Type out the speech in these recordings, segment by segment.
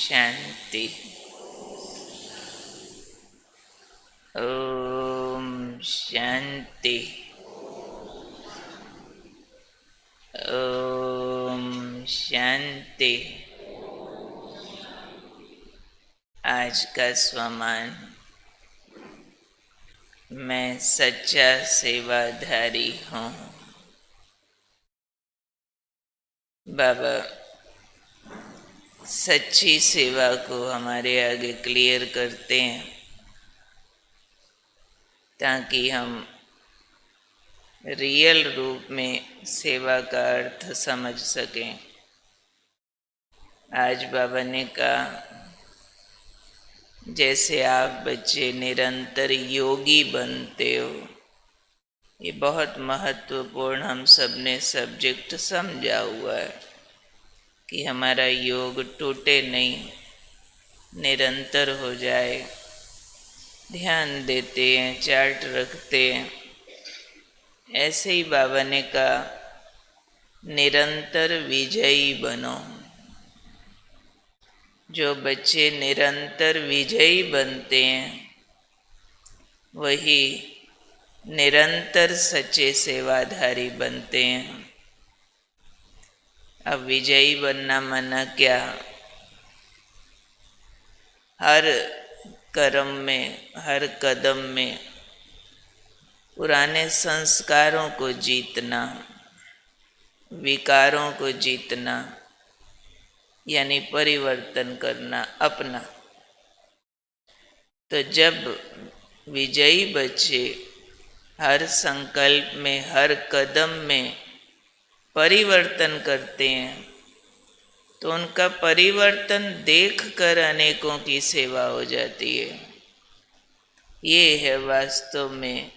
शांति। ओम शांति। ओम शांति। आज का स्वमान, मैं सच्चा सेवाधारी हूँ। बाबा सच्ची सेवा को हमारे आगे क्लियर करते हैं ताकि हम रियल रूप में सेवा का अर्थ समझ सकें। आज बाबा ने कहा, जैसे आप बच्चे निरंतर योगी बनते हो, ये बहुत महत्वपूर्ण हम सब ने सब्जेक्ट समझा हुआ है कि हमारा योग टूटे नहीं, निरंतर हो जाए। ध्यान देते हैं, चार्ट रखते हैं। ऐसे ही बाबा ने कहा, निरंतर विजयी बनो। जो बच्चे निरंतर विजयी बनते हैं वही निरंतर सच्चे सेवाधारी बनते हैं। अब विजयी बनना माना क्या? हर कर्म में, हर कदम में पुराने संस्कारों को जीतना, विकारों को जीतना, यानी परिवर्तन करना अपना। तो जब विजयी बच्चे हर संकल्प में, हर कदम में परिवर्तन करते हैं तो उनका परिवर्तन देखकर अनेकों की सेवा हो जाती है। ये है वास्तव में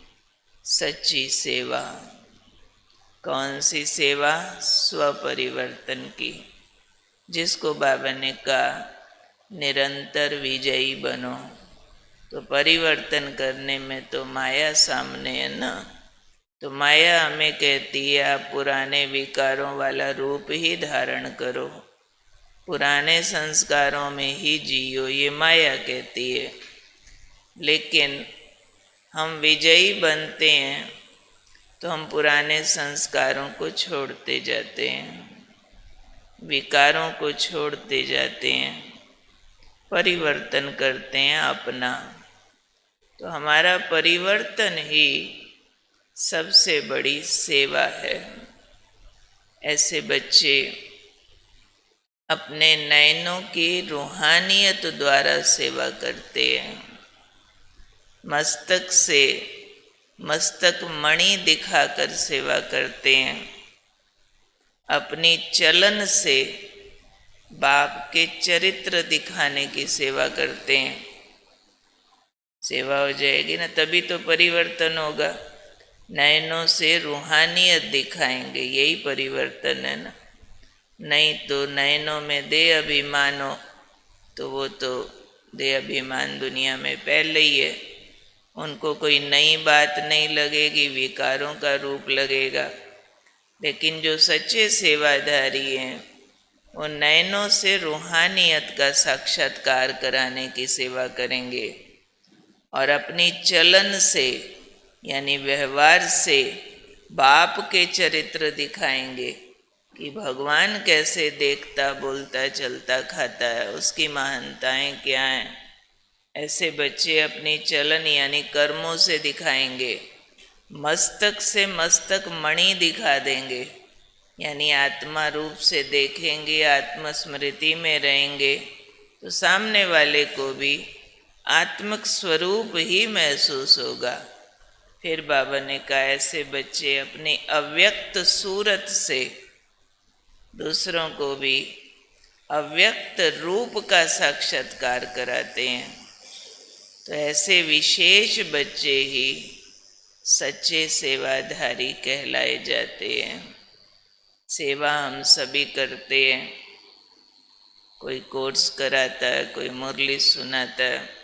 सच्ची सेवा। कौन सी सेवा? स्वपरिवर्तन की, जिसको बाबा ने कहा निरंतर विजयी बनो। तो परिवर्तन करने में तो माया सामने है ना। तो माया हमें कहती है, आप पुराने विकारों वाला रूप ही धारण करो, पुराने संस्कारों में ही जियो, ये माया कहती है। लेकिन हम विजयी बनते हैं तो हम पुराने संस्कारों को छोड़ते जाते हैं, विकारों को छोड़ते जाते हैं, परिवर्तन करते हैं अपना। तो हमारा परिवर्तन ही सबसे बड़ी सेवा है। ऐसे बच्चे अपने नयनों की रूहानियत द्वारा सेवा करते हैं। मस्तक से मस्तक मणि दिखाकर सेवा करते हैं। अपनी चलन से बाप के चरित्र दिखाने की सेवा करते हैं। सेवा हो जाएगी ना, तभी तो परिवर्तन होगा। नयनों से रूहानियत दिखाएंगे, यही परिवर्तन है ना। नहीं तो नयनों में देह अभिमान हो तो वो तो देह अभिमान दुनिया में पहले ही है। उनको कोई नई बात नहीं लगेगी, विकारों का रूप लगेगा। लेकिन जो सच्चे सेवाधारी हैं वो नयनों से रूहानियत का साक्षात्कार कराने की सेवा करेंगे और अपनी चलन से, यानी व्यवहार से बाप के चरित्र दिखाएंगे कि भगवान कैसे देखता, बोलता, चलता, खाता है, उसकी महानताएं क्या हैं। ऐसे बच्चे अपनी चलन यानी कर्मों से दिखाएंगे। मस्तक से मस्तक मणि दिखा देंगे, यानी आत्मा रूप से देखेंगे, आत्मस्मृति में रहेंगे तो सामने वाले को भी आत्मिक स्वरूप ही महसूस होगा। फिर बाबा ने कहा, ऐसे बच्चे अपनी अव्यक्त सूरत से दूसरों को भी अव्यक्त रूप का साक्षात्कार कराते हैं। तो ऐसे विशेष बच्चे ही सच्चे सेवाधारी कहलाए जाते हैं। सेवा हम सभी करते हैं। कोई कोर्स कराता है, कोई मुरली सुनाता है,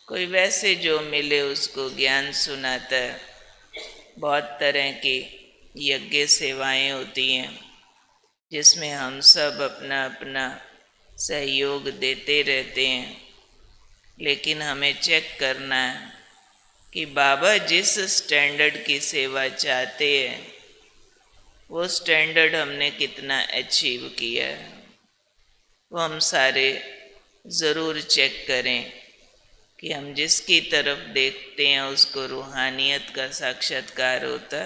कोई वैसे जो मिले उसको ज्ञान सुनाता है। बहुत तरह की यज्ञ सेवाएं होती हैं जिसमें हम सब अपना अपना सहयोग देते रहते हैं, लेकिन हमें चेक करना है कि बाबा जिस स्टैंडर्ड की सेवा चाहते हैं वो स्टैंडर्ड हमने कितना अचीव किया है। वो हम सारे ज़रूर चेक करें कि हम जिसकी तरफ देखते हैं उसको रूहानियत का साक्षात्कार होता।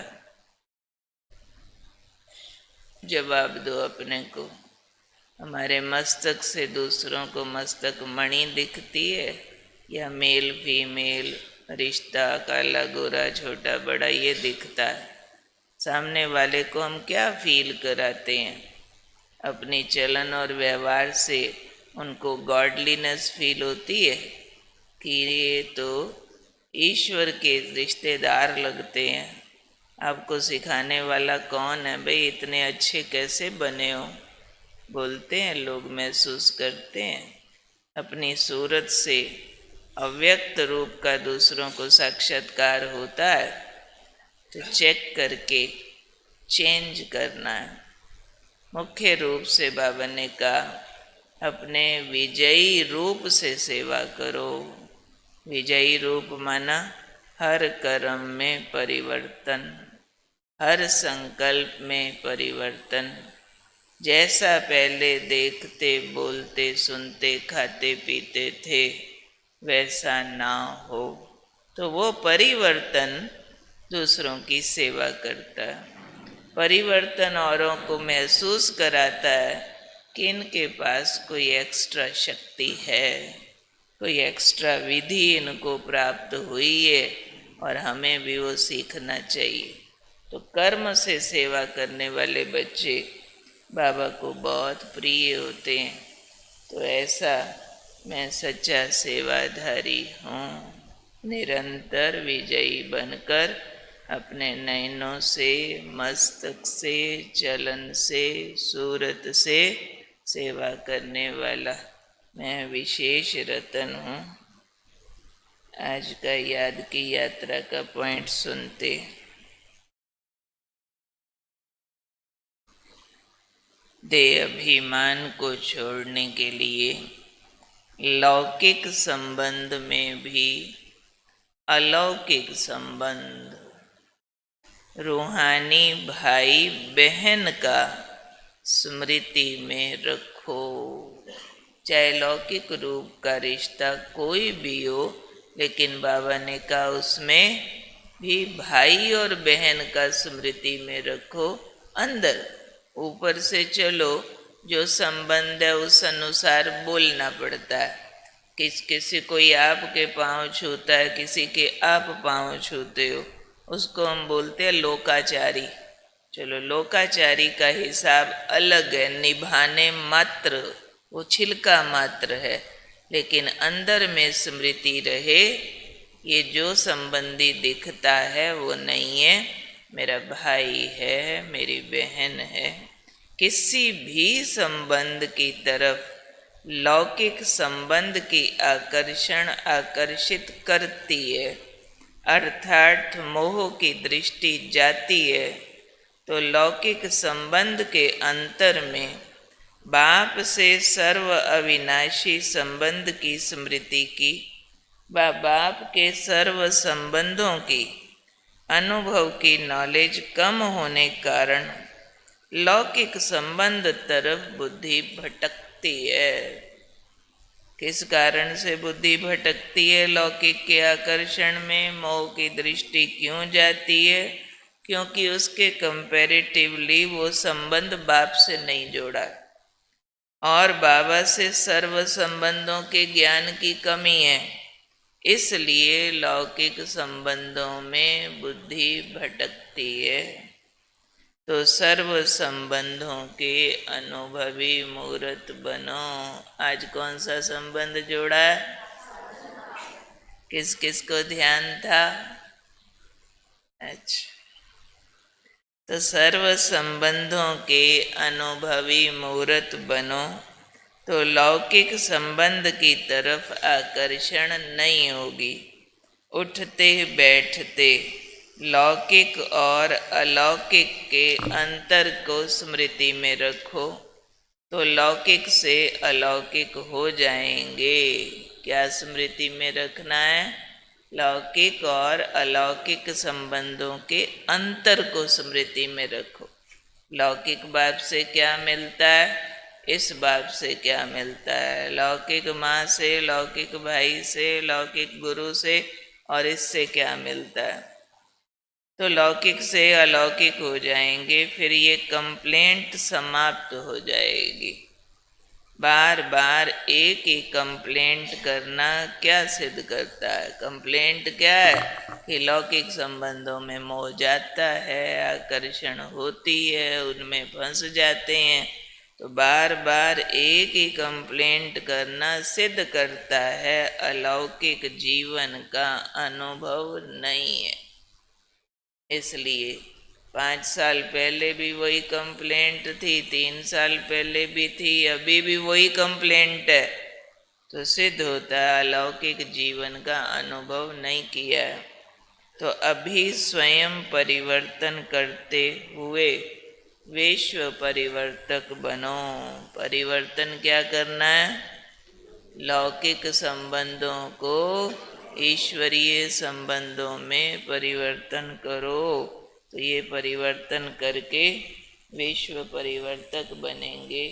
जवाब दो अपने को। हमारे मस्तक से दूसरों को मस्तक मणि दिखती है या मेल फीमेल रिश्ता, काला गोरा छोटा बड़ा ये दिखता है? सामने वाले को हम क्या फील कराते हैं? अपनी चलन और व्यवहार से उनको गॉडलीनेस फील होती है कि ये तो ईश्वर के रिश्तेदार लगते हैं। आपको सिखाने वाला कौन है भाई? इतने अच्छे कैसे बने हो? बोलते हैं लोग, महसूस करते हैं। अपनी सूरत से अव्यक्त रूप का दूसरों को साक्षात्कार होता है तो चेक करके चेंज करना है। मुख्य रूप से बाबा ने कहा अपने विजयी रूप से सेवा करो। विजयी रूप माना हर कर्म में परिवर्तन, हर संकल्प में परिवर्तन। जैसा पहले देखते बोलते सुनते खाते पीते थे वैसा ना हो, तो वो परिवर्तन दूसरों की सेवा करता है। परिवर्तन औरों को महसूस कराता है कि इनके पास कोई एक्स्ट्रा शक्ति है, कोई एक्स्ट्रा विधि इनको प्राप्त हुई है और हमें भी वो सीखना चाहिए। तो कर्म से सेवा करने वाले बच्चे बाबा को बहुत प्रिय होते हैं। तो ऐसा मैं सच्चा सेवाधारी हूँ, निरंतर विजयी बनकर अपने नयनों से, मस्तक से, चलन से, सूरत से सेवा करने वाला मैं विशेष रतन हूँ। आज का याद की यात्रा का पॉइंट सुनते। देह अभिमान को छोड़ने के लिए लौकिक संबंध में भी अलौकिक संबंध, रूहानी भाई बहन का स्मृति में रखो। चाहे लौकिक रूप का रिश्ता कोई भी हो, लेकिन बाबा ने कहा उसमें भी भाई और बहन का स्मृति में रखो। अंदर ऊपर से चलो, जो संबंध है उस अनुसार बोलना पड़ता है। किसी कोई आपके पाँव छूता है, किसी के आप पाँव छूते हो, उसको हम बोलते हैं लोकाचारी। चलो लोकाचारी का हिसाब अलग है, निभाने मात्र, वो छिलका मात्र है, लेकिन अंदर में स्मृति रहे ये जो संबंधी दिखता है वो नहीं है, मेरा भाई है, मेरी बहन है। किसी भी संबंध की तरफ लौकिक संबंध की आकर्षण आकर्षित करती है, अर्थात मोह की दृष्टि जाती है। तो लौकिक संबंध के अंतर में बाप से सर्व अविनाशी संबंध की स्मृति की, बाप के सर्व संबंधों की अनुभव की नॉलेज कम होने कारण लौकिक संबंध तरफ बुद्धि भटकती है। किस कारण से बुद्धि भटकती है? लौकिक के आकर्षण में मोह की दृष्टि क्यों जाती है? क्योंकि उसके कंपैरेटिवली वो संबंध बाप से नहीं जोड़ा और बाबा से सर्व संबंधों के ज्ञान की कमी है, इसलिए लौकिक संबंधों में बुद्धि भटकती है। तो सर्व संबंधों के अनुभवी मूर्त बनो। आज कौन सा संबंध जोड़ा है? किस किस को ध्यान था? अच्छा, तो सर्व संबंधों के अनुभवी मूर्त बनो तो लौकिक संबंध की तरफ आकर्षण नहीं होगी। उठते बैठते लौकिक और अलौकिक के अंतर को स्मृति में रखो। तो लौकिक से अलौकिक हो जाएंगे। क्या स्मृति में रखना है? लौकिक और अलौकिक संबंधों के अंतर को स्मृति में रखो। लौकिक बाप से क्या मिलता है, इस बाप से क्या मिलता है, लौकिक माँ से, लौकिक भाई से, लौकिक गुरु से, और इससे क्या मिलता है। तो लौकिक से अलौकिक हो जाएंगे, फिर ये कंप्लेंट समाप्त हो जाएगी। बार बार एक ही कंप्लेंट करना क्या सिद्ध करता है? कंप्लेंट क्या है कि लौकिक संबंधों में मोह जाता है, आकर्षण होती है, उनमें फंस जाते हैं। तो बार बार एक ही कंप्लेंट करना सिद्ध करता है अलौकिक जीवन का अनुभव नहीं है। इसलिए 5 साल पहले भी वही कंप्लेंट थी, 3 साल पहले भी थी, अभी भी वही कंप्लेंट है, तो सिद्ध होता है अलौकिक जीवन का अनुभव नहीं किया है। तो अभी स्वयं परिवर्तन करते हुए विश्व परिवर्तक बनो। परिवर्तन क्या करना है? लौकिक संबंधों को ईश्वरीय संबंधों में परिवर्तन करो। तो ये परिवर्तन करके विश्व परिवर्तक बनेंगे।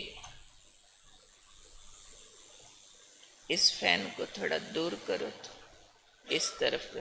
इस फैन को थोड़ा दूर करो, तो इस तरफ